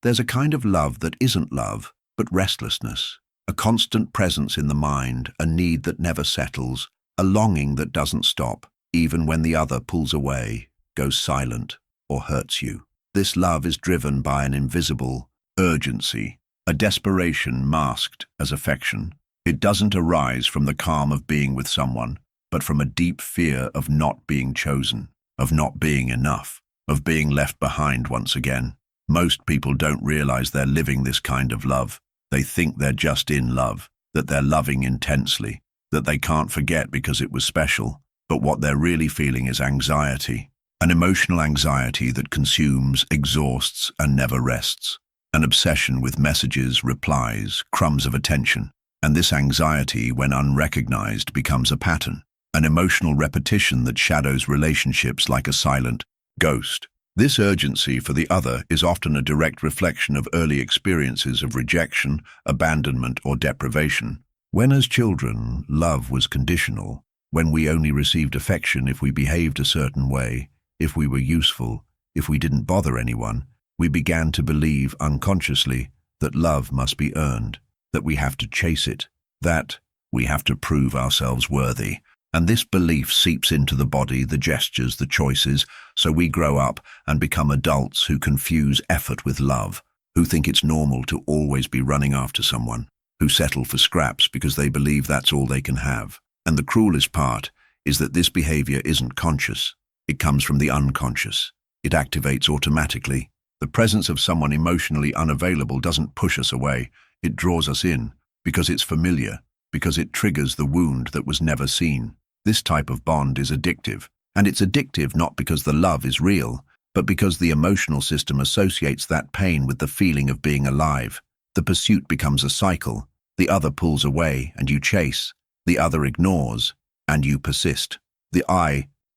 There's a kind of love that isn't love, but restlessness. A constant presence in the mind, a need that never settles, a longing that doesn't stop, even when the other pulls away, goes silent, or hurts you. This love is driven by an invisible urgency, a desperation masked as affection. It doesn't arise from the calm of being with someone, but from a deep fear of not being chosen, of not being enough, of being left behind once again. Most people don't realize they're living this kind of love. They think they're just in love, that they're loving intensely, that they can't forget because it was special. But what they're really feeling is anxiety, an emotional anxiety that consumes, exhausts, and never rests. An obsession with messages, replies, crumbs of attention. And this anxiety, when unrecognized, becomes a pattern, an emotional repetition that shadows relationships like a silent ghost. This urgency for the other is often a direct reflection of early experiences of rejection, abandonment, or deprivation. When as children, love was conditional, when we only received affection if we behaved a certain way, if we were useful, if we didn't bother anyone, we began to believe unconsciously that love must be earned, that we have to chase it, that we have to prove ourselves worthy. And this belief seeps into the body, the gestures, the choices, so we grow up and become adults who confuse effort with love, who think it's normal to always be running after someone, who settle for scraps because they believe that's all they can have. And the cruelest part is that this behavior isn't conscious. It comes from the unconscious. It activates automatically. The presence of someone emotionally unavailable doesn't push us away. It draws us in because it's familiar, because it triggers the wound that was never seen. This type of bond is addictive, and it's addictive not because the love is real, but because the emotional system associates that pain with the feeling of being alive. The pursuit becomes a cycle. The other pulls away, and you chase. The other ignores, and you persist. The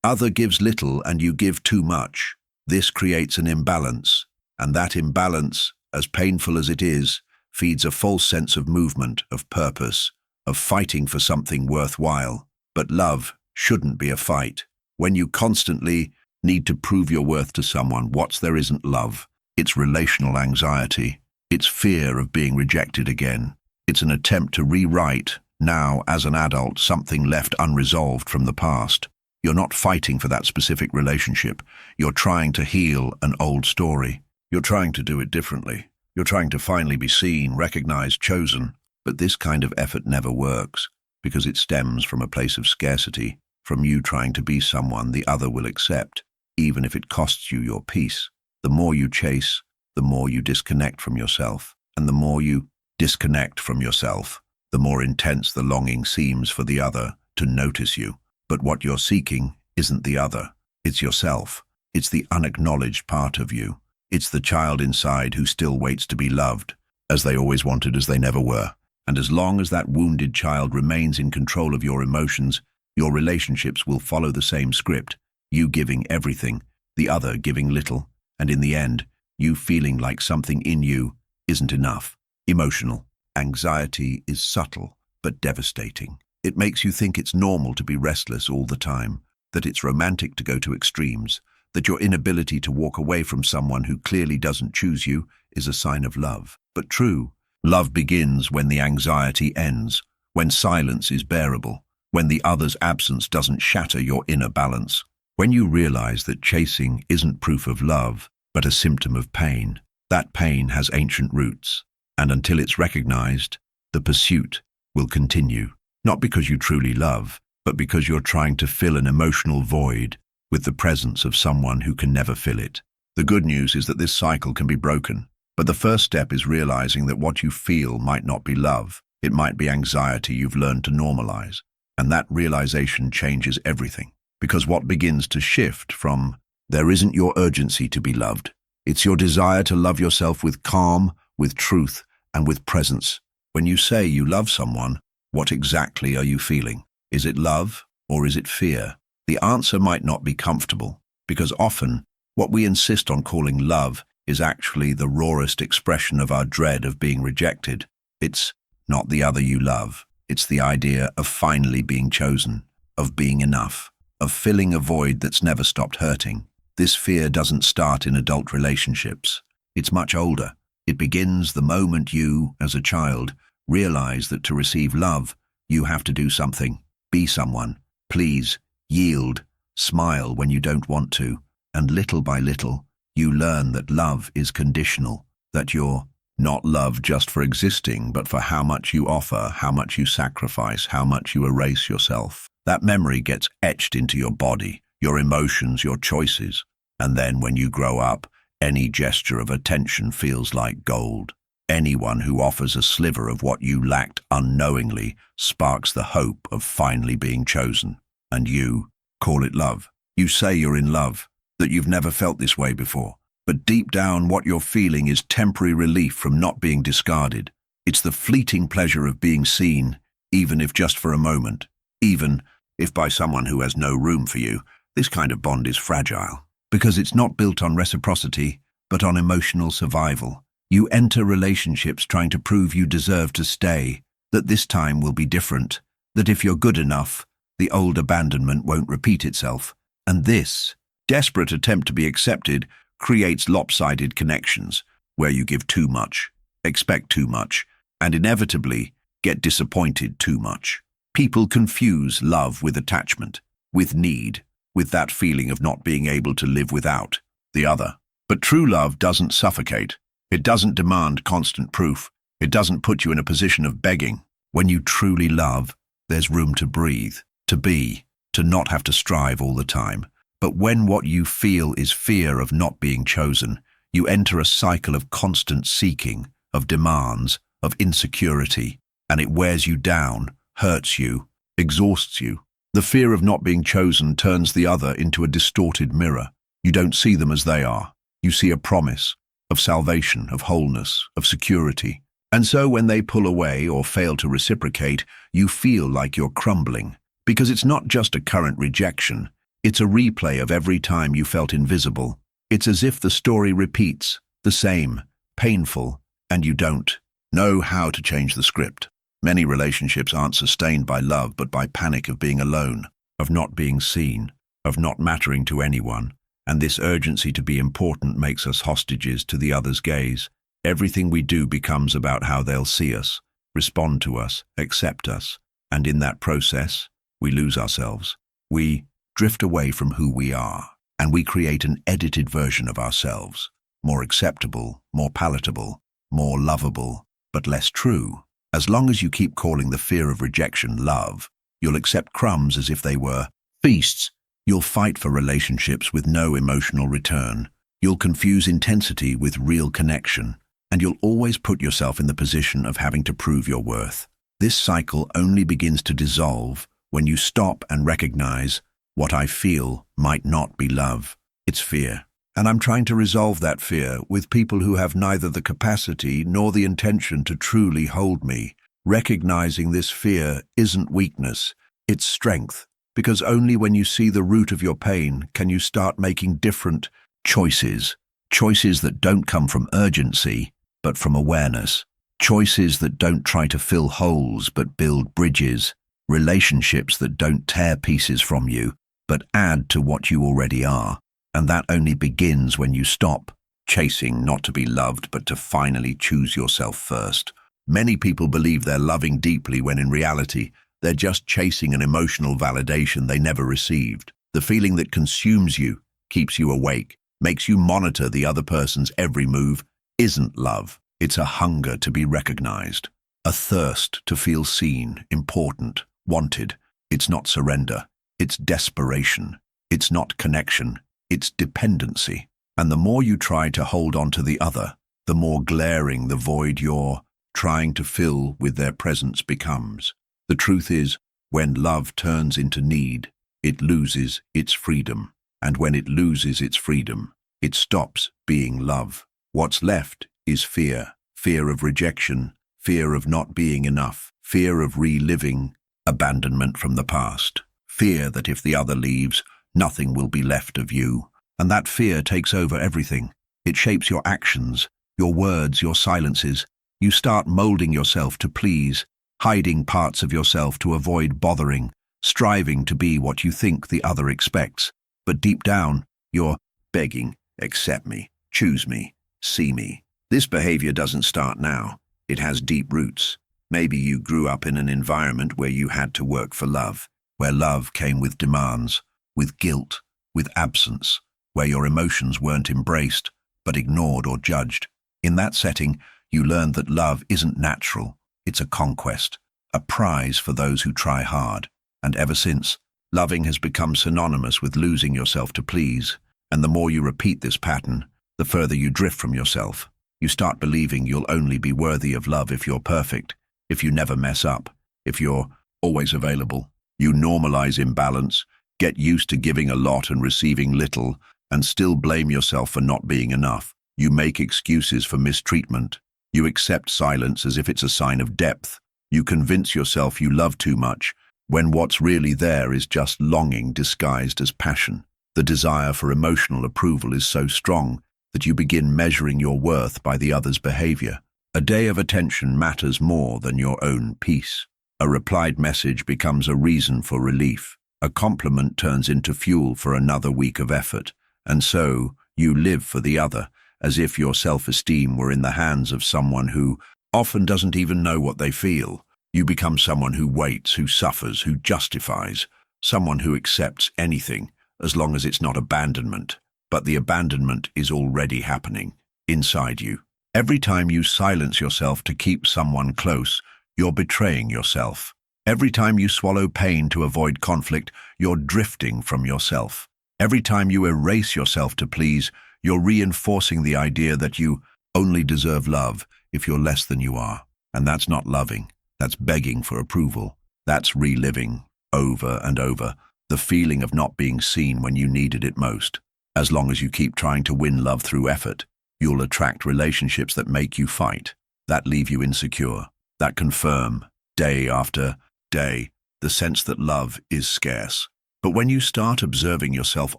other gives little, and you give too much. This creates an imbalance, and that imbalance, as painful as it is, feeds a false sense of movement, of purpose, of fighting for something worthwhile. But love shouldn't be a fight. When you constantly need to prove your worth to someone, there isn't love. It's relational anxiety. It's fear of being rejected again. It's an attempt to rewrite, now as an adult, something left unresolved from the past. You're not fighting for that specific relationship. You're trying to heal an old story. You're trying to do it differently. You're trying to finally be seen, recognized, chosen. But this kind of effort never works, because it stems from a place of scarcity, from you trying to be someone the other will accept, even if it costs you your peace. The more you chase, the more you disconnect from yourself. And the more you disconnect from yourself, the more intense the longing seems for the other to notice you. But what you're seeking isn't the other. It's yourself. It's the unacknowledged part of you. It's the child inside who still waits to be loved, as they always wanted, as they never were. And as long as that wounded child remains in control of your emotions, your relationships will follow the same script, you giving everything, the other giving little, and in the end, you feeling like something in you isn't enough. Emotional anxiety is subtle but devastating. It makes you think it's normal to be restless all the time, that it's romantic to go to extremes, that your inability to walk away from someone who clearly doesn't choose you is a sign of love. But true love begins when the anxiety ends, when silence is bearable, when the other's absence doesn't shatter your inner balance. When you realize that chasing isn't proof of love, but a symptom of pain, that pain has ancient roots, and until it's recognized, the pursuit will continue. Not because you truly love, but because you're trying to fill an emotional void with the presence of someone who can never fill it. The good news is that this cycle can be broken. But the first step is realizing that what you feel might not be love. It might be anxiety you've learned to normalize. And that realization changes everything. Because what begins to shift from, there isn't your urgency to be loved. It's your desire to love yourself with calm, with truth, and with presence. When you say you love someone, what exactly are you feeling? Is it love or is it fear? The answer might not be comfortable, because often what we insist on calling love is actually the rawest expression of our dread of being rejected. It's not the other you love. It's the idea of finally being chosen, of being enough, of filling a void that's never stopped hurting. This fear doesn't start in adult relationships. It's much older. It begins the moment you, as a child, realize that to receive love, you have to do something, be someone, please, yield, smile when you don't want to, and little by little, you learn that love is conditional, that you're not loved just for existing, but for how much you offer, how much you sacrifice, how much you erase yourself. That memory gets etched into your body, your emotions, your choices. And then when you grow up, any gesture of attention feels like gold. Anyone who offers a sliver of what you lacked unknowingly sparks the hope of finally being chosen. And you call it love. You say you're in love, that you've never felt this way before. But deep down, what you're feeling is temporary relief from not being discarded. It's the fleeting pleasure of being seen, even if just for a moment. Even if by someone who has no room for you. This kind of bond is fragile, because it's not built on reciprocity, but on emotional survival. You enter relationships trying to prove you deserve to stay, that this time will be different, that if you're good enough, the old abandonment won't repeat itself. And this desperate attempt to be accepted creates lopsided connections, where you give too much, expect too much, and inevitably get disappointed too much. People confuse love with attachment, with need, with that feeling of not being able to live without the other. But true love doesn't suffocate. It doesn't demand constant proof. It doesn't put you in a position of begging. When you truly love, there's room to breathe, to be, to not have to strive all the time. But when what you feel is fear of not being chosen, you enter a cycle of constant seeking, of demands, of insecurity, and it wears you down, hurts you, exhausts you. The fear of not being chosen turns the other into a distorted mirror. You don't see them as they are. You see a promise of salvation, of wholeness, of security. And so when they pull away or fail to reciprocate, you feel like you're crumbling. Because it's not just a current rejection. It's a replay of every time you felt invisible. It's as if the story repeats, the same, painful, and you don't know how to change the script. Many relationships aren't sustained by love, but by panic of being alone, of not being seen, of not mattering to anyone. And this urgency to be important makes us hostages to the other's gaze. Everything we do becomes about how they'll see us, respond to us, accept us. And in that process, we lose ourselves. We drift away from who we are, and we create an edited version of ourselves, more acceptable, more palatable, more lovable, but less true. As long as you keep calling the fear of rejection love, you'll accept crumbs as if they were feasts. You'll fight for relationships with no emotional return. You'll confuse intensity with real connection, and you'll always put yourself in the position of having to prove your worth. This cycle only begins to dissolve when you stop and recognize what I feel might not be love. It's fear. And I'm trying to resolve that fear with people who have neither the capacity nor the intention to truly hold me. Recognizing this fear isn't weakness, it's strength. Because only when you see the root of your pain can you start making different choices. Choices that don't come from urgency, but from awareness. Choices that don't try to fill holes, but build bridges. Relationships that don't tear pieces from you, but add to what you already are. And that only begins when you stop chasing not to be loved, but to finally choose yourself first. Many people believe they're loving deeply when in reality, they're just chasing an emotional validation they never received. The feeling that consumes you, keeps you awake, makes you monitor the other person's every move, isn't love. It's a hunger to be recognized, a thirst to feel seen, important, wanted. It's not surrender. It's desperation. It's not connection. It's dependency. And the more you try to hold on to the other, the more glaring the void you're trying to fill with their presence becomes. The truth is, when love turns into need, it loses its freedom. And when it loses its freedom, it stops being love. What's left is fear. Fear of rejection, fear of not being enough, fear of reliving abandonment from the past. Fear that if the other leaves, nothing will be left of you. And that fear takes over everything. It shapes your actions, your words, your silences. You start molding yourself to please, hiding parts of yourself to avoid bothering, striving to be what you think the other expects. But deep down, you're begging, accept me, choose me, see me. This behavior doesn't start now. It has deep roots. Maybe you grew up in an environment where you had to work for love, where love came with demands, with guilt, with absence, where your emotions weren't embraced, but ignored or judged. In that setting, you learned that love isn't natural. It's a conquest, a prize for those who try hard. And ever since, loving has become synonymous with losing yourself to please. And the more you repeat this pattern, the further you drift from yourself. You start believing you'll only be worthy of love if you're perfect, if you never mess up, if you're always available. You normalize imbalance, get used to giving a lot and receiving little, and still blame yourself for not being enough. You make excuses for mistreatment. You accept silence as if it's a sign of depth. You convince yourself you love too much, when what's really there is just longing disguised as passion. The desire for emotional approval is so strong that you begin measuring your worth by the other's behavior. A day of attention matters more than your own peace. A replied message becomes a reason for relief. A compliment turns into fuel for another week of effort. And so, you live for the other, as if your self-esteem were in the hands of someone who often doesn't even know what they feel. You become someone who waits, who suffers, who justifies, someone who accepts anything, as long as it's not abandonment. But the abandonment is already happening inside you. Every time you silence yourself to keep someone close, you're betraying yourself. Every time you swallow pain to avoid conflict, you're drifting from yourself. Every time you erase yourself to please, you're reinforcing the idea that you only deserve love if you're less than you are. And that's not loving. That's begging for approval. That's reliving, over and over, the feeling of not being seen when you needed it most. As long as you keep trying to win love through effort, you'll attract relationships that make you fight, that leave you insecure, that confirm, day after day, the sense that love is scarce. But when you start observing yourself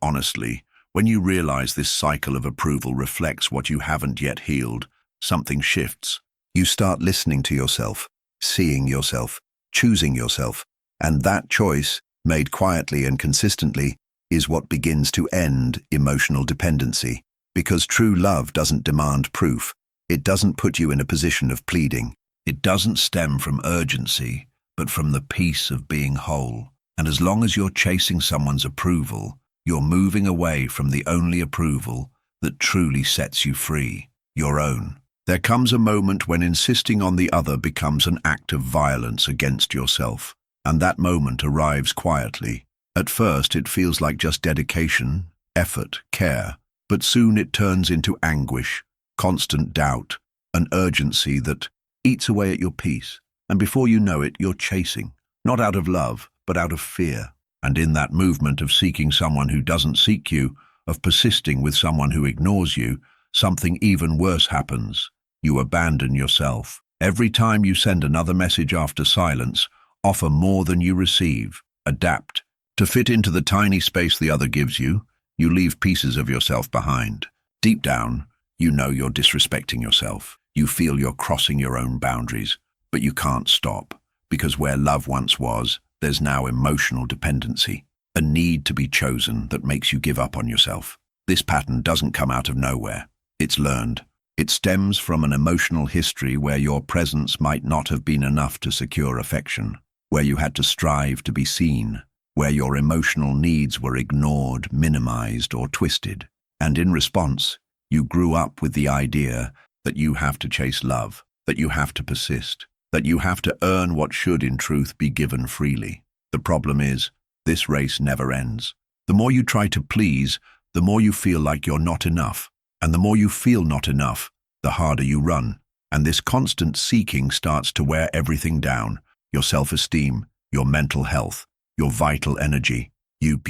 honestly, when you realize this cycle of approval reflects what you haven't yet healed, something shifts. You start listening to yourself, seeing yourself, choosing yourself, and that choice, made quietly and consistently, is what begins to end emotional dependency. Because true love doesn't demand proof. It doesn't put you in a position of pleading. It doesn't stem from urgency, but from the peace of being whole. And as long as you're chasing someone's approval, you're moving away from the only approval that truly sets you free, your own. There comes a moment when insisting on the other becomes an act of violence against yourself. And that moment arrives quietly. At first, it feels like just dedication, effort, care. But soon it turns into anguish, constant doubt, an urgency that eats away at your peace. And before you know it, you're chasing, not out of love, but out of fear. And in that movement of seeking someone who doesn't seek you, of persisting with someone who ignores you, something even worse happens. You abandon yourself. Every time you send another message after silence, offer more than you receive, adapt. To fit into the tiny space the other gives you, you leave pieces of yourself behind. Deep down, you know you're disrespecting yourself. You feel you're crossing your own boundaries, but you can't stop, because where love once was, there's now emotional dependency, a need to be chosen that makes you give up on yourself. This pattern doesn't come out of nowhere. It's learned. It stems from an emotional history where your presence might not have been enough to secure affection, where you had to strive to be seen, where your emotional needs were ignored, minimized, or twisted. And in response, you grew up with the idea that you have to chase love, that you have to persist, that you have to earn what should in truth be given freely. The problem is, this race never ends. The more you try to please, the more you feel like you're not enough. And the more you feel not enough, the harder you run. And this constant seeking starts to wear everything down, your self-esteem, your mental health, your vital energy. You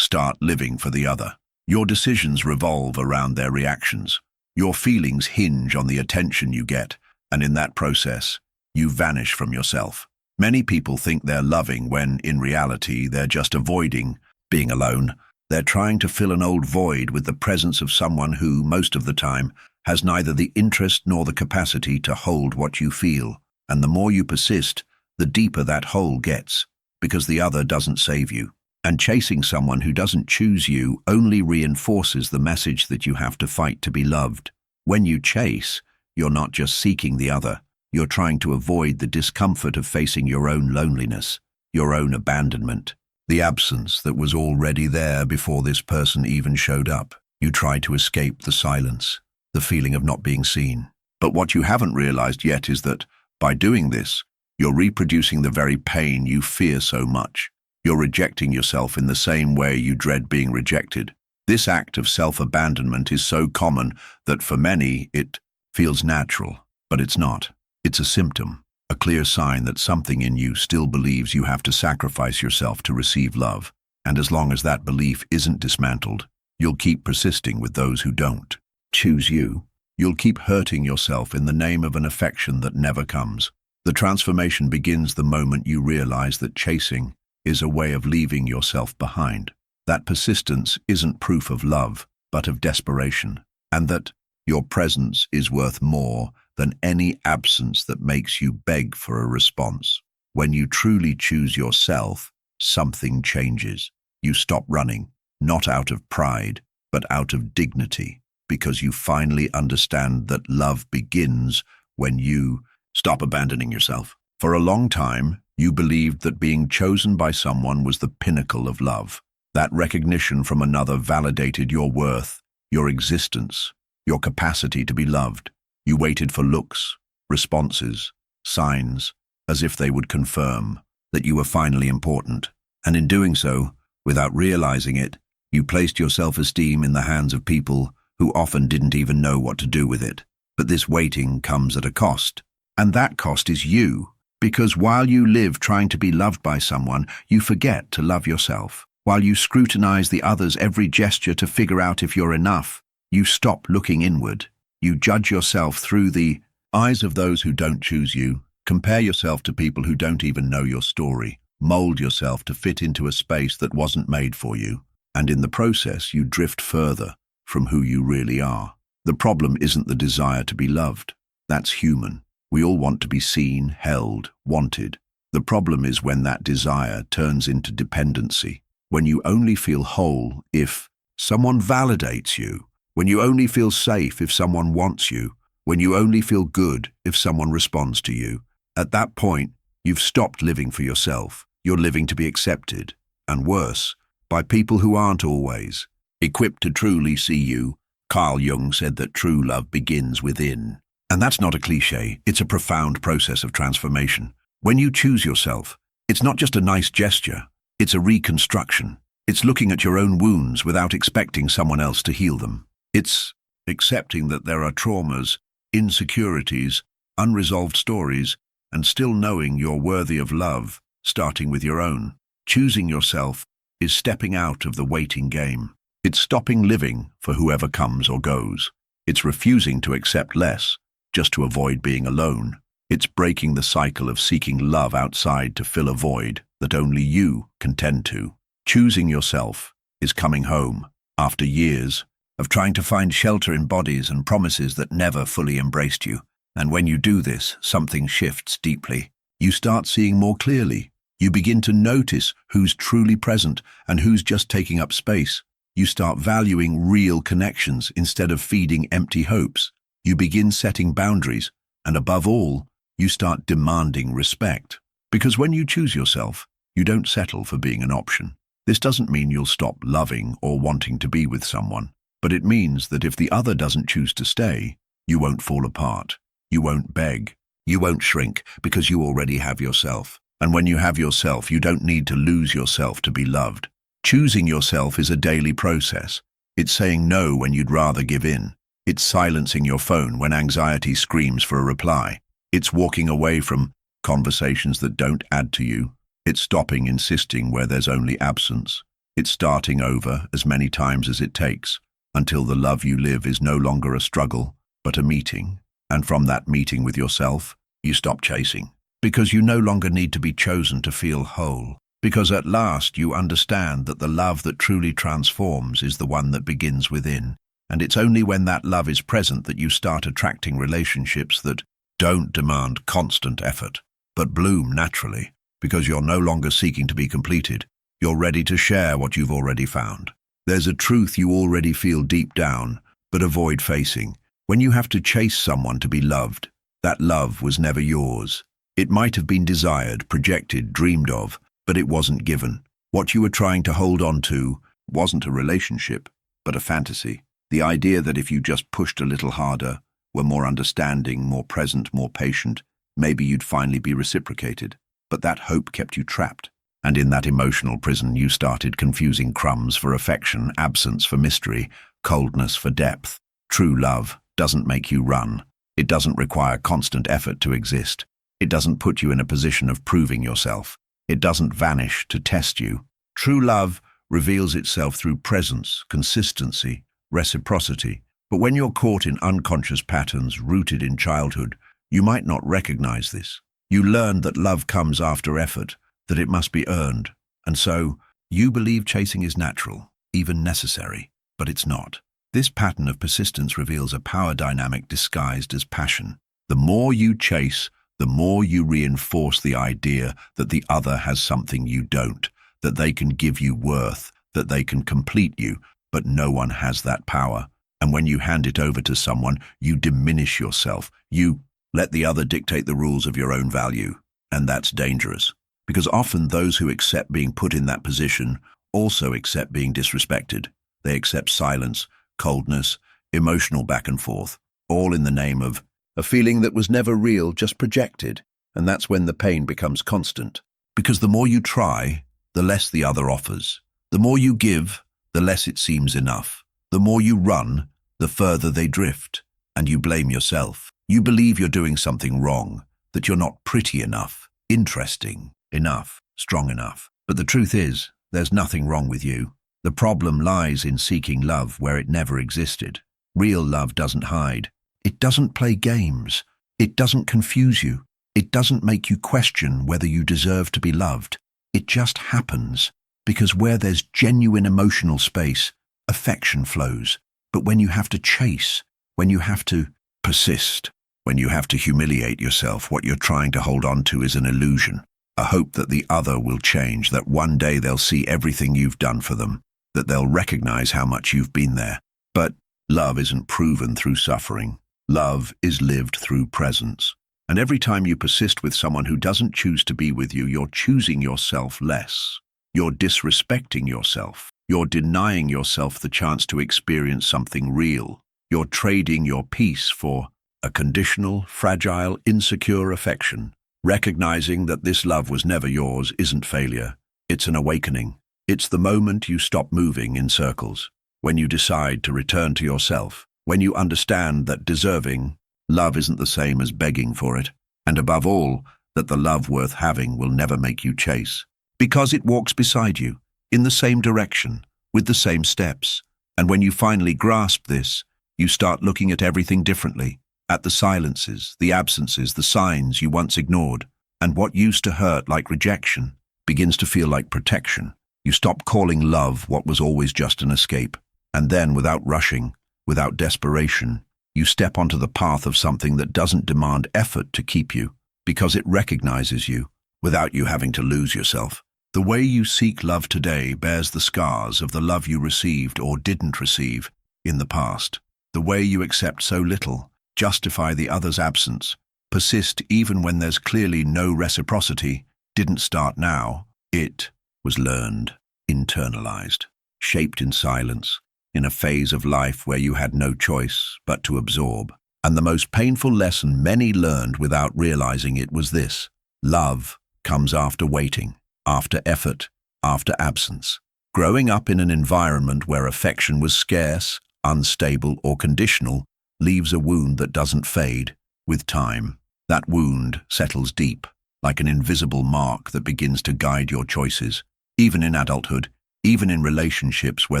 start living for the other. Your decisions revolve around their reactions. Your feelings hinge on the attention you get, and in that process, you vanish from yourself. Many people think they're loving when, in reality, they're just avoiding being alone. They're trying to fill an old void with the presence of someone who, most of the time, has neither the interest nor the capacity to hold what you feel. And the more you persist, the deeper that hole gets, because the other doesn't save you. And chasing someone who doesn't choose you only reinforces the message that you have to fight to be loved. When you chase, You're not just seeking the other, you're trying to avoid the discomfort of facing your own loneliness, your own abandonment, the absence that was already there before this person even showed up. You try to escape the silence, the feeling of not being seen. But what you haven't realized yet is that, by doing this, you're reproducing the very pain you fear so much. You're rejecting yourself in the same way you dread being rejected. This act of self-abandonment is so common that for many it feels natural, but it's not. It's a symptom, a clear sign that something in you still believes you have to sacrifice yourself to receive love. And as long as that belief isn't dismantled, you'll keep persisting with those who don't choose you. You'll keep hurting yourself in the name of an affection that never comes. The transformation begins the moment you realize that chasing is a way of leaving yourself behind. That persistence isn't proof of love, but of desperation, and that your presence is worth more than any absence that makes you beg for a response. When you truly choose yourself, something changes. You stop running, not out of pride, but out of dignity, because you finally understand that love begins when you stop abandoning yourself. For a long time, you believed that being chosen by someone was the pinnacle of love. That recognition from another validated your worth, your existence, your capacity to be loved. You waited for looks, responses, signs, as if they would confirm that you were finally important. And in doing so, without realizing it, you placed your self-esteem in the hands of people who often didn't even know what to do with it. But this waiting comes at a cost. And that cost is you. Because while you live trying to be loved by someone, you forget to love yourself. While you scrutinize the other's every gesture to figure out if you're enough, you stop looking inward. You judge yourself through the eyes of those who don't choose you, compare yourself to people who don't even know your story, mold yourself to fit into a space that wasn't made for you, and in the process you drift further from who you really are. The problem isn't the desire to be loved. That's human. We all want to be seen, held, wanted. The problem is when that desire turns into dependency, when you only feel whole if someone validates you, when you only feel safe if someone wants you, when you only feel good if someone responds to you. At that point, you've stopped living for yourself. You're living to be accepted, and worse, by people who aren't always equipped to truly see you. Carl Jung said that true love begins within. And that's not a cliche, it's a profound process of transformation. When you choose yourself, it's not just a nice gesture, it's a reconstruction. It's looking at your own wounds without expecting someone else to heal them. It's accepting that there are traumas, insecurities, unresolved stories, and still knowing you're worthy of love, starting with your own. Choosing yourself is stepping out of the waiting game. It's stopping living for whoever comes or goes. It's refusing to accept less, just to avoid being alone. It's breaking the cycle of seeking love outside to fill a void that only you can tend to. Choosing yourself is coming home after years of trying to find shelter in bodies and promises that never fully embraced you. And when you do this, something shifts deeply. You start seeing more clearly. You begin to notice who's truly present and who's just taking up space. You start valuing real connections instead of feeding empty hopes. You begin setting boundaries, and above all, you start demanding respect. Because when you choose yourself, you don't settle for being an option. This doesn't mean you'll stop loving or wanting to be with someone, but it means that if the other doesn't choose to stay, you won't fall apart. You won't beg. You won't shrink, because you already have yourself. And when you have yourself, you don't need to lose yourself to be loved. Choosing yourself is a daily process. It's saying no when you'd rather give in. It's silencing your phone when anxiety screams for a reply. It's walking away from conversations that don't add to you. It's stopping insisting where there's only absence. It's starting over as many times as it takes, until the love you live is no longer a struggle, but a meeting. And from that meeting with yourself, you stop chasing. Because you no longer need to be chosen to feel whole. Because at last you understand that the love that truly transforms is the one that begins within. And it's only when that love is present that you start attracting relationships that don't demand constant effort, but bloom naturally, because you're no longer seeking to be completed. You're ready to share what you've already found. There's a truth you already feel deep down, but avoid facing. When you have to chase someone to be loved, that love was never yours. It might have been desired, projected, dreamed of, but it wasn't given. What you were trying to hold on to wasn't a relationship, but a fantasy. The idea that if you just pushed a little harder, were more understanding, more present, more patient, maybe you'd finally be reciprocated. But that hope kept you trapped. And in that emotional prison, you started confusing crumbs for affection, absence for mystery, coldness for depth. True love doesn't make you run. It doesn't require constant effort to exist. It doesn't put you in a position of proving yourself. It doesn't vanish to test you. True love reveals itself through presence, consistency, reciprocity. But when you're caught in unconscious patterns rooted in childhood, you might not recognize this. You learn that love comes after effort, that it must be earned. And so, you believe chasing is natural, even necessary, but it's not. This pattern of persistence reveals a power dynamic disguised as passion. The more you chase, the more you reinforce the idea that the other has something you don't, that they can give you worth, that they can complete you, but no one has that power. And when you hand it over to someone, you diminish yourself. You let the other dictate the rules of your own value. And that's dangerous, because often those who accept being put in that position also accept being disrespected. They accept silence, coldness, emotional back and forth, all in the name of a feeling that was never real, just projected. And that's when the pain becomes constant. Because the more you try, the less the other offers. The more you give, the less it seems enough. The more you run, the further they drift. And you blame yourself. You believe you're doing something wrong, that you're not pretty enough, interesting enough, strong enough. But the truth is, there's nothing wrong with you. The problem lies in seeking love where it never existed. Real love doesn't hide. It doesn't play games. It doesn't confuse you. It doesn't make you question whether you deserve to be loved. It just happens, because where there's genuine emotional space, affection flows. But when you have to chase, when you have to persist, when you have to humiliate yourself, what you're trying to hold on to is an illusion, a hope that the other will change, that one day they'll see everything you've done for them, that they'll recognize how much you've been there. But love isn't proven through suffering. Love is lived through presence. And every time you persist with someone who doesn't choose to be with you, you're choosing yourself less. You're disrespecting yourself. You're denying yourself the chance to experience something real. You're trading your peace for a conditional, fragile, insecure affection. Recognizing that this love was never yours isn't failure. It's an awakening. It's the moment you stop moving in circles. When you decide to return to yourself. When you understand that deserving love isn't the same as begging for it. And above all, that the love worth having will never make you chase. Because it walks beside you, in the same direction, with the same steps. And when you finally grasp this, you start looking at everything differently. At the silences, the absences, the signs you once ignored. And what used to hurt like rejection begins to feel like protection. You stop calling love what was always just an escape. And then, without rushing, without desperation, you step onto the path of something that doesn't demand effort to keep you, because it recognizes you, without you having to lose yourself. The way you seek love today bears the scars of the love you received or didn't receive in the past. The way you accept so little, justify the other's absence, persist even when there's clearly no reciprocity, didn't start now. It was learned, internalized, shaped in silence, in a phase of life where you had no choice but to absorb. And the most painful lesson many learned without realizing it was this: love comes after waiting, after effort, after absence. Growing up in an environment where affection was scarce, unstable, or conditional leaves a wound that doesn't fade with time. That wound settles deep, like an invisible mark that begins to guide your choices. Even in adulthood, even in relationships where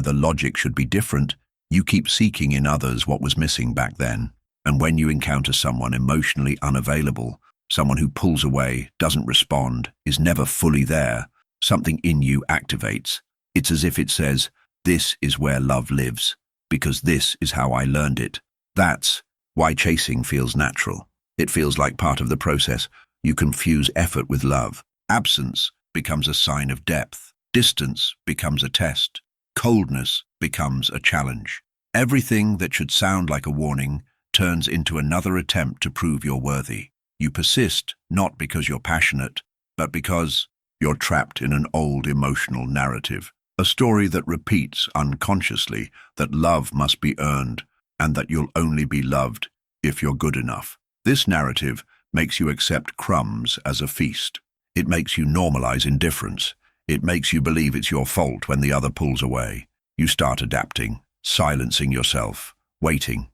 the logic should be different, you keep seeking in others what was missing back then. And when you encounter someone emotionally unavailable, someone who pulls away, doesn't respond, is never fully there, something in you activates. It's as if it says, "This is where love lives, because this is how I learned it." That's why chasing feels natural. It feels like part of the process. You confuse effort with love. Absence becomes a sign of depth. Distance becomes a test. Coldness becomes a challenge. Everything that should sound like a warning turns into another attempt to prove you're worthy. You persist, not because you're passionate, but because you're trapped in an old emotional narrative. A story that repeats unconsciously that love must be earned and that you'll only be loved if you're good enough. This narrative makes you accept crumbs as a feast. It makes you normalize indifference. It makes you believe it's your fault when the other pulls away. You start adapting, silencing yourself, waiting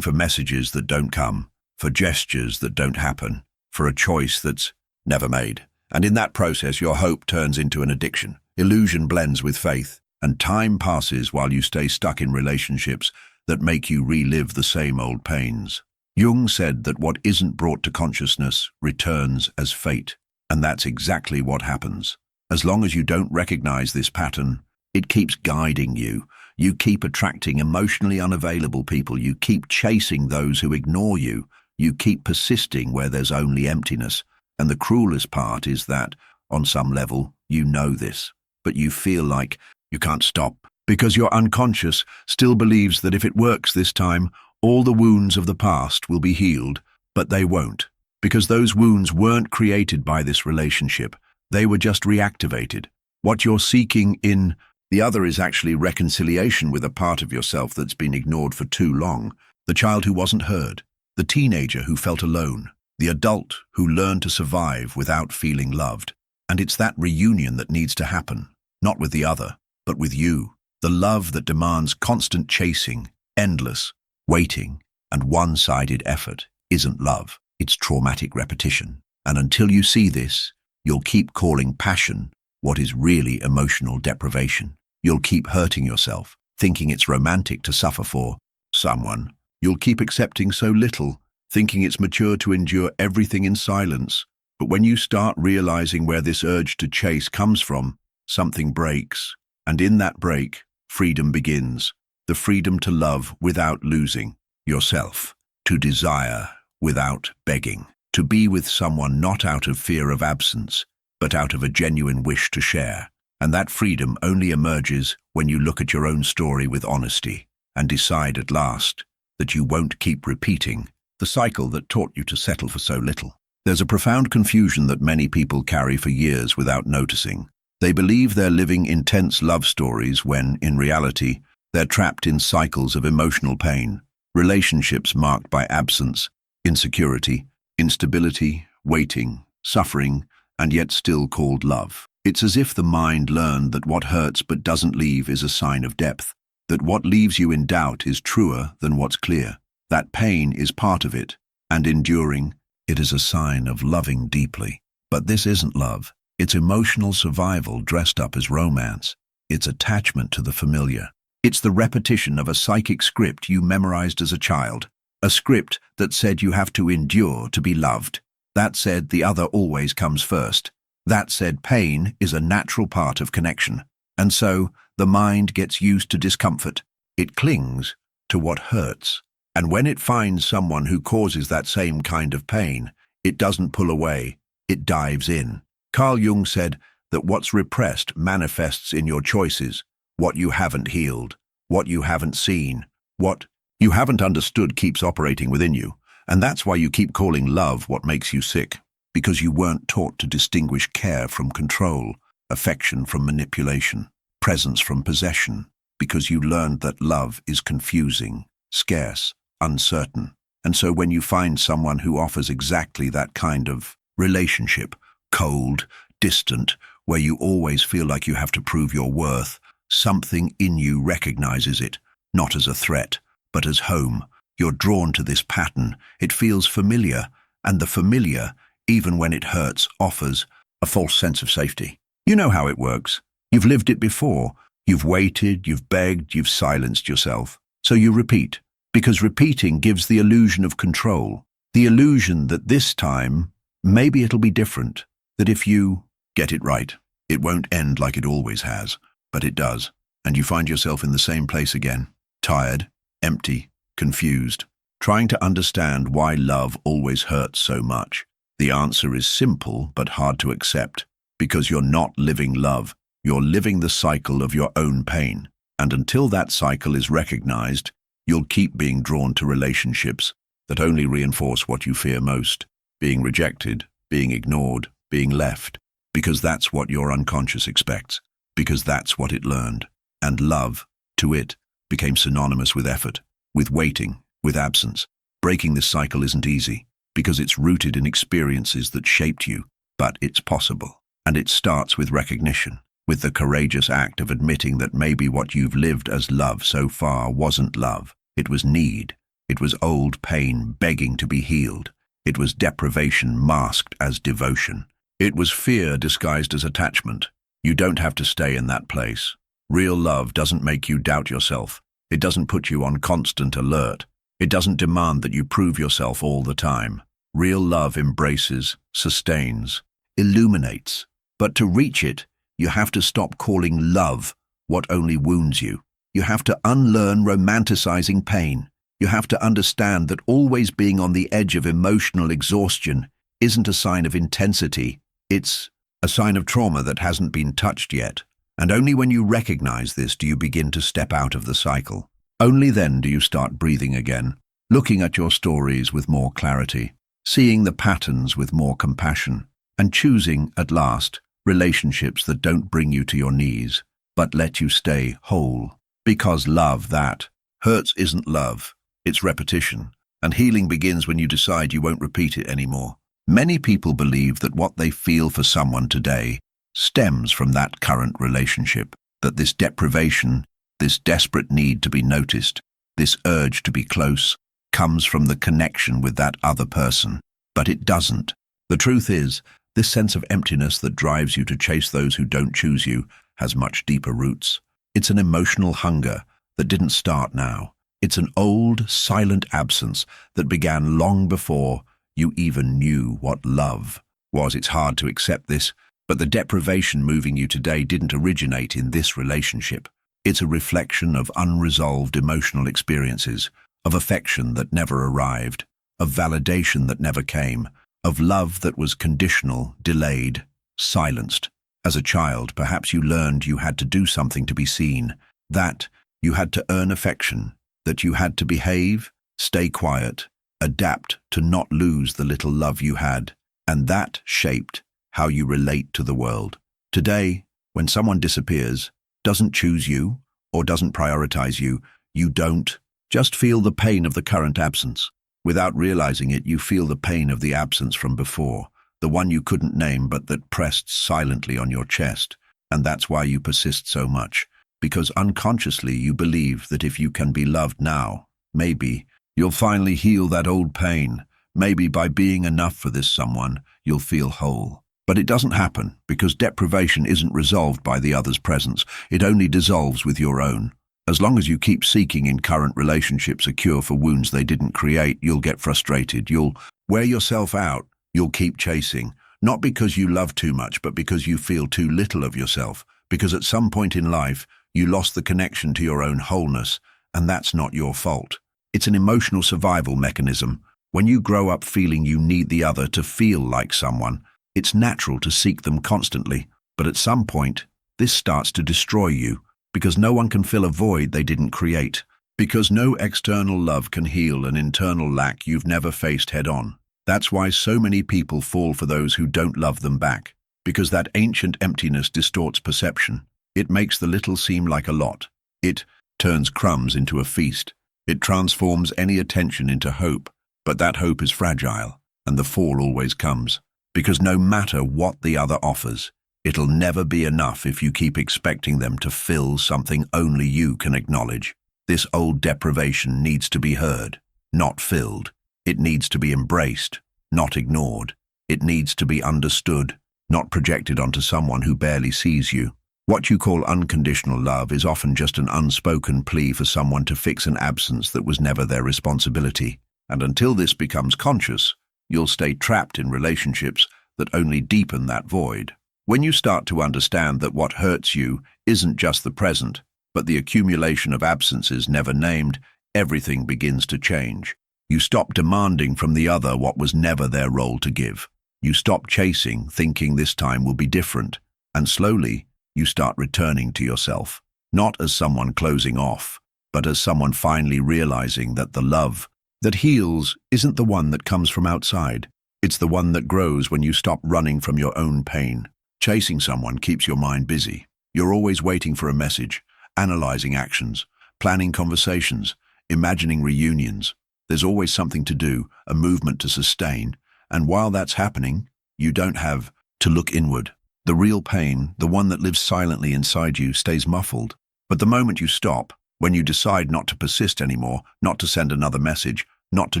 for messages that don't come, for gestures that don't happen, for a choice that's never made. And in that process, your hope turns into an addiction. Illusion blends with faith, and time passes while you stay stuck in relationships that make you relive the same old pains. Jung said that what isn't brought to consciousness returns as fate, and that's exactly what happens. As long as you don't recognize this pattern, it keeps guiding you. You keep attracting emotionally unavailable people. You keep chasing those who ignore you. You keep persisting where there's only emptiness. And the cruelest part is that, on some level, you know this, but you feel like you can't stop because your unconscious still believes that if it works this time, all the wounds of the past will be healed, but they won't, because those wounds weren't created by this relationship. They were just reactivated. What you're seeking in the other is actually reconciliation with a part of yourself that's been ignored for too long. The child who wasn't heard, the teenager who felt alone, the adult who learned to survive without feeling loved. And it's that reunion that needs to happen, not with the other, but with you. The love that demands constant chasing, endless waiting, and one-sided effort isn't love. It's traumatic repetition. And until you see this, you'll keep calling passion what is really emotional deprivation. You'll keep hurting yourself, thinking it's romantic to suffer for someone. You'll keep accepting so little, thinking it's mature to endure everything in silence. But when you start realizing where this urge to chase comes from, something breaks. And in that break, freedom begins. The freedom to love without losing yourself, to desire without begging, to be with someone not out of fear of absence, but out of a genuine wish to share. And that freedom only emerges when you look at your own story with honesty and decide at last that you won't keep repeating the cycle that taught you to settle for so little. There's a profound confusion that many people carry for years without noticing. They believe they're living intense love stories when, in reality, they're trapped in cycles of emotional pain, relationships marked by absence, insecurity, instability, waiting, suffering, and yet still called love. It's as if the mind learned that what hurts but doesn't leave is a sign of depth, that what leaves you in doubt is truer than what's clear, that pain is part of it, and enduring, it is a sign of loving deeply. But this isn't love. It's emotional survival dressed up as romance. It's attachment to the familiar. It's the repetition of a psychic script you memorized as a child, a script that said you have to endure to be loved. That said the other always comes first. That said pain is a natural part of connection. And so the mind gets used to discomfort. It clings to what hurts. And when it finds someone who causes that same kind of pain, it doesn't pull away, it dives in. Carl Jung said that what's repressed manifests in your choices, what you haven't healed, what you haven't seen, what you haven't understood keeps operating within you. And that's why you keep calling love what makes you sick, because you weren't taught to distinguish care from control, affection from manipulation, presence from possession, because you learned that love is confusing, scarce, uncertain. And so when you find someone who offers exactly that kind of relationship, cold, distant, where you always feel like you have to prove your worth, something in you recognizes it, not as a threat, but as home. You're drawn to this pattern. It feels familiar, and the familiar, even when it hurts, offers a false sense of safety. You know how it works. You've lived it before. You've waited, you've begged, you've silenced yourself. So you repeat, because repeating gives the illusion of control, the illusion that this time, maybe it'll be different, that if you get it right, it won't end like it always has, but it does, and you find yourself in the same place again, tired, empty, confused, trying to understand why love always hurts so much. The answer is simple but hard to accept, because you're not living love, you're living the cycle of your own pain, and until that cycle is recognized, You'll keep being drawn to relationships that only reinforce what you fear most: being rejected, being ignored, being left, because that's what your unconscious expects, because that's what it learned. And love, to it, became synonymous with effort, with waiting, with absence. Breaking this cycle isn't easy, because it's rooted in experiences that shaped you, but it's possible. And it starts with recognition, with the courageous act of admitting that maybe what you've lived as love so far wasn't love. It was need. It was old pain begging to be healed. It was deprivation masked as devotion. It was fear disguised as attachment. You don't have to stay in that place. Real love doesn't make you doubt yourself. It doesn't put you on constant alert. It doesn't demand that you prove yourself all the time. Real love embraces, sustains, illuminates. But to reach it, you have to stop calling love what only wounds you. You have to unlearn romanticizing pain. You have to understand that always being on the edge of emotional exhaustion isn't a sign of intensity. It's a sign of trauma that hasn't been touched yet. And only when you recognize this do you begin to step out of the cycle. Only then do you start breathing again, looking at your stories with more clarity, seeing the patterns with more compassion, and choosing, at last, relationships that don't bring you to your knees, but let you stay whole. Because love that hurts isn't love, it's repetition. And healing begins when you decide you won't repeat it anymore. Many people believe that what they feel for someone today stems from that current relationship, that this deprivation, this desperate need to be noticed, this urge to be close, comes from the connection with that other person. But it doesn't. The truth is, this sense of emptiness that drives you to chase those who don't choose you has much deeper roots. It's an emotional hunger that didn't start now. It's an old, silent absence that began long before you even knew what love was. It's hard to accept this, but the deprivation moving you today didn't originate in this relationship. It's a reflection of unresolved emotional experiences, of affection that never arrived, of validation that never came, of love that was conditional, delayed, silenced. As a child, perhaps you learned you had to do something to be seen, that you had to earn affection, that you had to behave, stay quiet, adapt to not lose the little love you had, and that shaped how you relate to the world. Today, when someone disappears, doesn't choose you, or doesn't prioritize you, you don't just feel the pain of the current absence. Without realizing it, you feel the pain of the absence from before, the one you couldn't name but that pressed silently on your chest. And that's why you persist so much, because unconsciously you believe that if you can be loved now, maybe you'll finally heal that old pain. Maybe by being enough for this someone, you'll feel whole. But it doesn't happen, because deprivation isn't resolved by the other's presence. It only dissolves with your own. As long as you keep seeking in current relationships a cure for wounds they didn't create, you'll get frustrated. You'll wear yourself out. You'll keep chasing, not because you love too much, but because you feel too little of yourself. Because at some point in life, you lost the connection to your own wholeness, and that's not your fault. It's an emotional survival mechanism. When you grow up feeling you need the other to feel like someone, it's natural to seek them constantly. But at some point, this starts to destroy you, because no one can fill a void they didn't create. Because no external love can heal an internal lack you've never faced head-on. That's why so many people fall for those who don't love them back. Because that ancient emptiness distorts perception. It makes the little seem like a lot. It turns crumbs into a feast. It transforms any attention into hope. But that hope is fragile, and the fall always comes. Because no matter what the other offers, it'll never be enough if you keep expecting them to fill something only you can acknowledge. This old deprivation needs to be heard, not filled. It needs to be embraced, not ignored. It needs to be understood, not projected onto someone who barely sees you. What you call unconditional love is often just an unspoken plea for someone to fix an absence that was never their responsibility. And until this becomes conscious, you'll stay trapped in relationships that only deepen that void. When you start to understand that what hurts you isn't just the present, but the accumulation of absences never named, everything begins to change. You stop demanding from the other what was never their role to give. You stop chasing, thinking this time will be different, and slowly you start returning to yourself, not as someone closing off, but but as someone finally realizing that the love that heals isn't the one that comes from outside. It's the one that grows when you stop running from your own pain. Chasing someone keeps your mind busy. You're always waiting for a message, analyzing actions, planning conversations, imagining reunions. There's always something to do, a movement to sustain, and while that's happening, you don't have to look inward. The real pain, the one that lives silently inside you, stays muffled. But the moment you stop, when you decide not to persist anymore, not to send another message, not to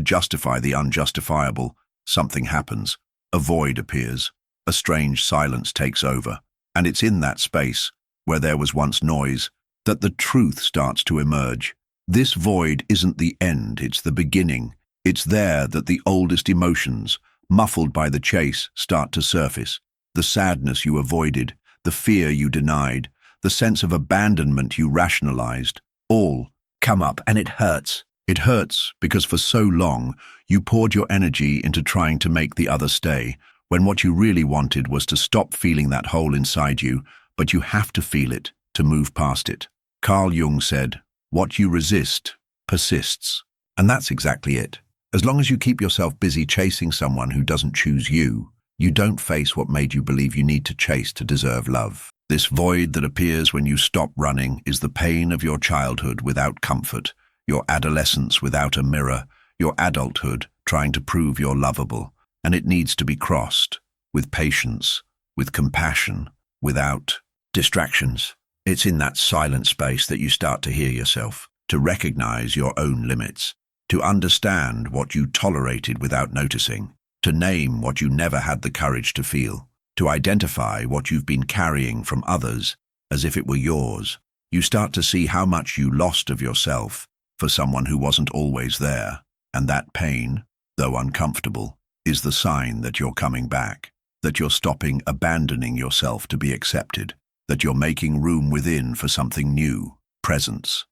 justify the unjustifiable, something happens. A void appears. A strange silence takes over. And it's in that space, where there was once noise, that the truth starts to emerge. This void isn't the end, it's the beginning. It's there that the oldest emotions, muffled by the chase, start to surface. The sadness you avoided, the fear you denied, the sense of abandonment you rationalized, all come up, and it hurts. It hurts because for so long you poured your energy into trying to make the other stay, when what you really wanted was to stop feeling that hole inside you, but you have to feel it to move past it. Carl Jung said, "What you resist persists." And that's exactly it. As long as you keep yourself busy chasing someone who doesn't choose you, you don't face what made you believe you need to chase to deserve love. This void that appears when you stop running is the pain of your childhood without comfort, your adolescence without a mirror, your adulthood trying to prove you're lovable. And it needs to be crossed with patience, with compassion, without distractions. It's in that silent space that you start to hear yourself, to recognize your own limits, to understand what you tolerated without noticing, to name what you never had the courage to feel, to identify what you've been carrying from others as if it were yours. You start to see how much you lost of yourself for someone who wasn't always there, and that pain, though uncomfortable, is the sign that you're coming back, that you're stopping abandoning yourself to be accepted, that you're making room within for something new. Presence.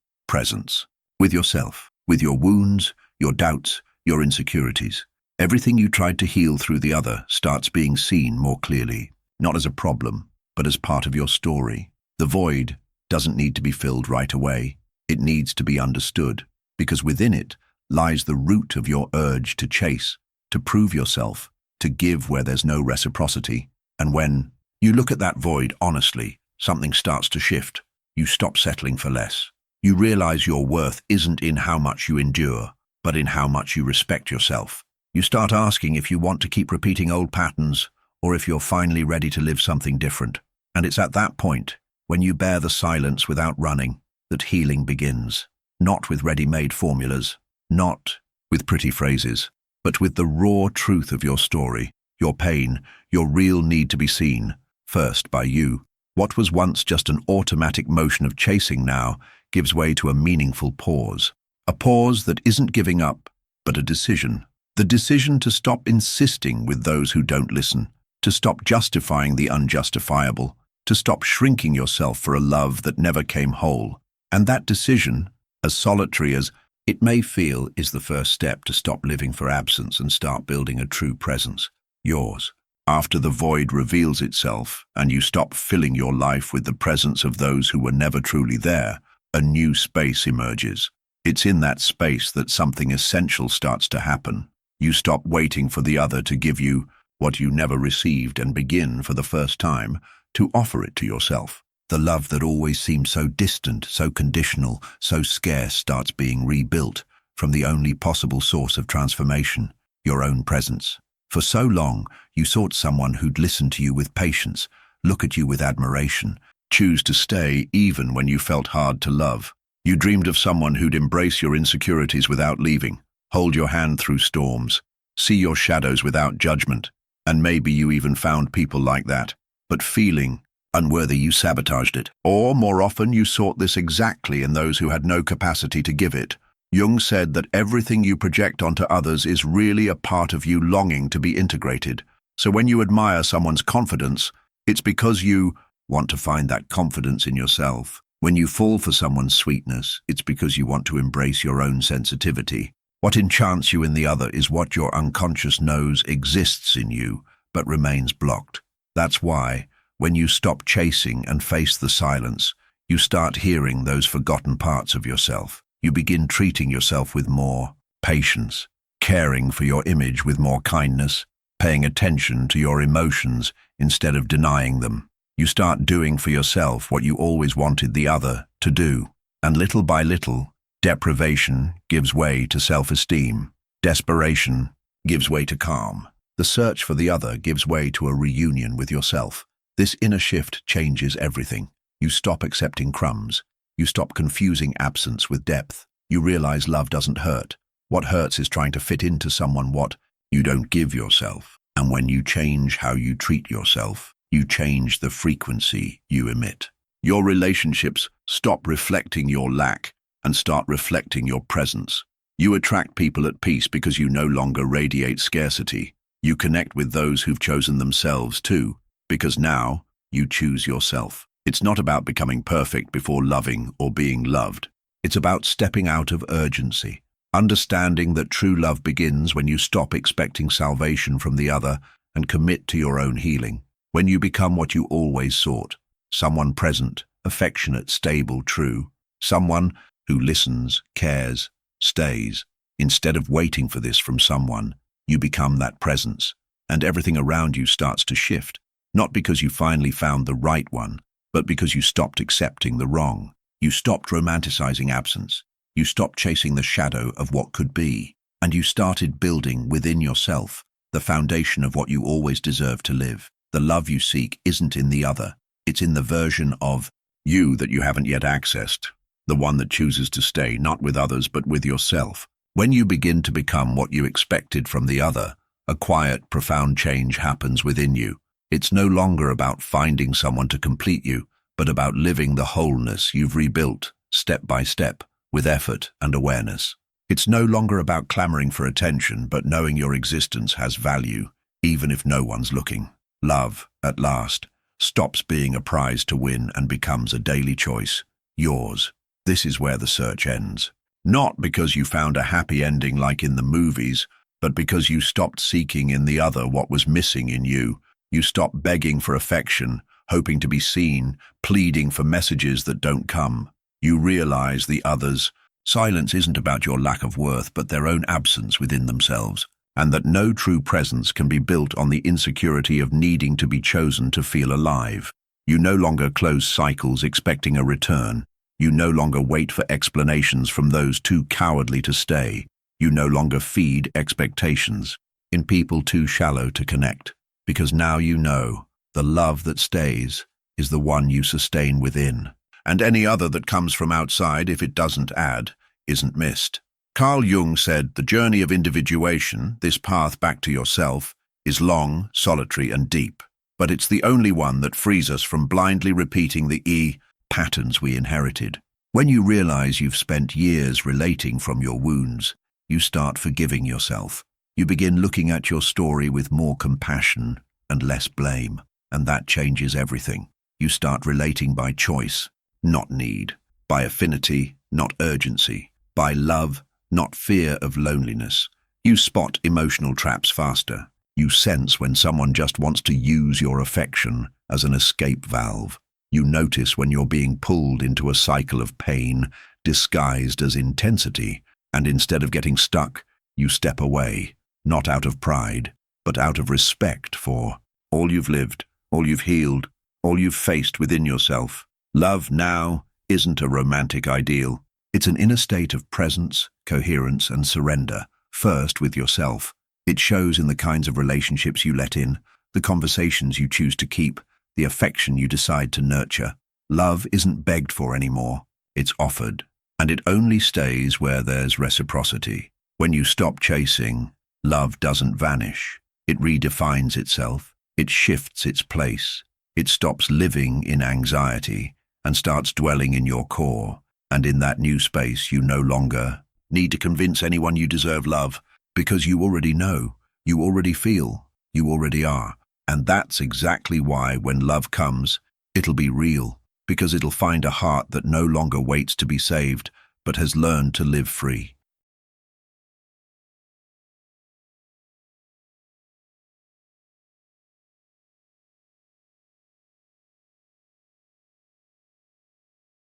With yourself, with your wounds, your doubts, your insecurities. Everything you tried to heal through the other starts being seen more clearly, not as a problem, but as part of your story. The void doesn't need to be filled right away. It needs to be understood, because within it lies the root of your urge to chase, to prove yourself, to give where there's no reciprocity. And when you look at that void honestly, something starts to shift. You stop settling for less. You realize your worth isn't in how much you endure, but in how much you respect yourself. You start asking if you want to keep repeating old patterns, or if you're finally ready to live something different. And it's at that point, when you bear the silence without running, that healing begins. Not with ready-made formulas, not with pretty phrases, but with the raw truth of your story, your pain, your real need to be seen, first by you. What was once just an automatic motion of chasing now gives way to a meaningful pause. A pause that isn't giving up, but a decision. The decision to stop insisting with those who don't listen, to stop justifying the unjustifiable, to stop shrinking yourself for a love that never came whole. And that decision, as solitary as it may feel, is the first step to stop living for absence and start building a true presence. Yours. After the void reveals itself and you stop filling your life with the presence of those who were never truly there, a new space emerges. It's in that space that something essential starts to happen. You stop waiting for the other to give you what you never received and begin, for the first time, to offer it to yourself. The love that always seemed so distant, so conditional, so scarce starts being rebuilt from the only possible source of transformation, your own presence. For so long, you sought someone who'd listen to you with patience, look at you with admiration, choose to stay even when you felt hard to love. You dreamed of someone who'd embrace your insecurities without leaving, hold your hand through storms, see your shadows without judgment. And maybe you even found people like that. But feeling unworthy, you sabotaged it. Or, more often, you sought this exactly in those who had no capacity to give it. Jung said that everything you project onto others is really a part of you longing to be integrated. So when you admire someone's confidence, it's because you want to find that confidence in yourself. When you fall for someone's sweetness, it's because you want to embrace your own sensitivity. What enchants you in the other is what your unconscious knows exists in you, but remains blocked. That's why, when you stop chasing and face the silence, you start hearing those forgotten parts of yourself. You begin treating yourself with more patience, caring for your image with more kindness, paying attention to your emotions instead of denying them. You start doing for yourself what you always wanted the other to do. And little by little, deprivation gives way to self-esteem. Desperation gives way to calm. The search for the other gives way to a reunion with yourself. This inner shift changes everything. You stop accepting crumbs. You stop confusing absence with depth. You realize love doesn't hurt. What hurts is trying to fit into someone what you don't give yourself. And when you change how you treat yourself, you change the frequency you emit. Your relationships stop reflecting your lack and start reflecting your presence. You attract people at peace because you no longer radiate scarcity. You connect with those who've chosen themselves too, because now you choose yourself. It's not about becoming perfect before loving or being loved. It's about stepping out of urgency, understanding that true love begins when you stop expecting salvation from the other and commit to your own healing. When you become what you always sought, someone present, affectionate, stable, true, someone who listens, cares, stays. Instead of waiting for this from someone, you become that presence, and everything around you starts to shift, not because you finally found the right one, but because you stopped accepting the wrong. You stopped romanticizing absence. You stopped chasing the shadow of what could be, and you started building within yourself the foundation of what you always deserve to live. The love you seek isn't in the other. It's in the version of you that you haven't yet accessed, the one that chooses to stay not with others but with yourself. When you begin to become what you expected from the other, a quiet, profound change happens within you. It's no longer about finding someone to complete you, but about living the wholeness you've rebuilt, step by step, with effort and awareness. It's no longer about clamoring for attention, but knowing your existence has value, even if no one's looking. Love, at last, stops being a prize to win and becomes a daily choice, yours. This is where the search ends. Not because you found a happy ending like in the movies, but because you stopped seeking in the other what was missing in you. You stopped begging for affection, hoping to be seen, pleading for messages that don't come. You realize the other's silence isn't about your lack of worth, but their own absence within themselves, and that no true presence can be built on the insecurity of needing to be chosen to feel alive. You no longer close cycles expecting a return. You no longer wait for explanations from those too cowardly to stay. You no longer feed expectations in people too shallow to connect, because now you know the love that stays is the one you sustain within, and any other that comes from outside, if it doesn't add, isn't missed. Carl Jung said, the journey of individuation, this path back to yourself, is long, solitary and deep, but it's the only one that frees us from blindly repeating the patterns we inherited. When you realize you've spent years relating from your wounds, you start forgiving yourself. You begin looking at your story with more compassion and less blame, and that changes everything. You start relating by choice, not need, by affinity, not urgency, by love, not fear of loneliness. You spot emotional traps faster. You sense when someone just wants to use your affection as an escape valve. You notice when you're being pulled into a cycle of pain disguised as intensity, and instead of getting stuck, you step away, not out of pride, but out of respect for all you've lived, all you've healed, all you've faced within yourself. Love now isn't a romantic ideal. It's an inner state of presence, coherence, and surrender, first with yourself. It shows in the kinds of relationships you let in, the conversations you choose to keep, the affection you decide to nurture. Love isn't begged for anymore, it's offered, and it only stays where there's reciprocity. When you stop chasing, love doesn't vanish. It redefines itself, it shifts its place, it stops living in anxiety and starts dwelling in your core, and in that new space you no longer need to convince anyone you deserve love, because you already know, you already feel, you already are. And that's exactly why when love comes, it'll be real, because it'll find a heart that no longer waits to be saved, but has learned to live free.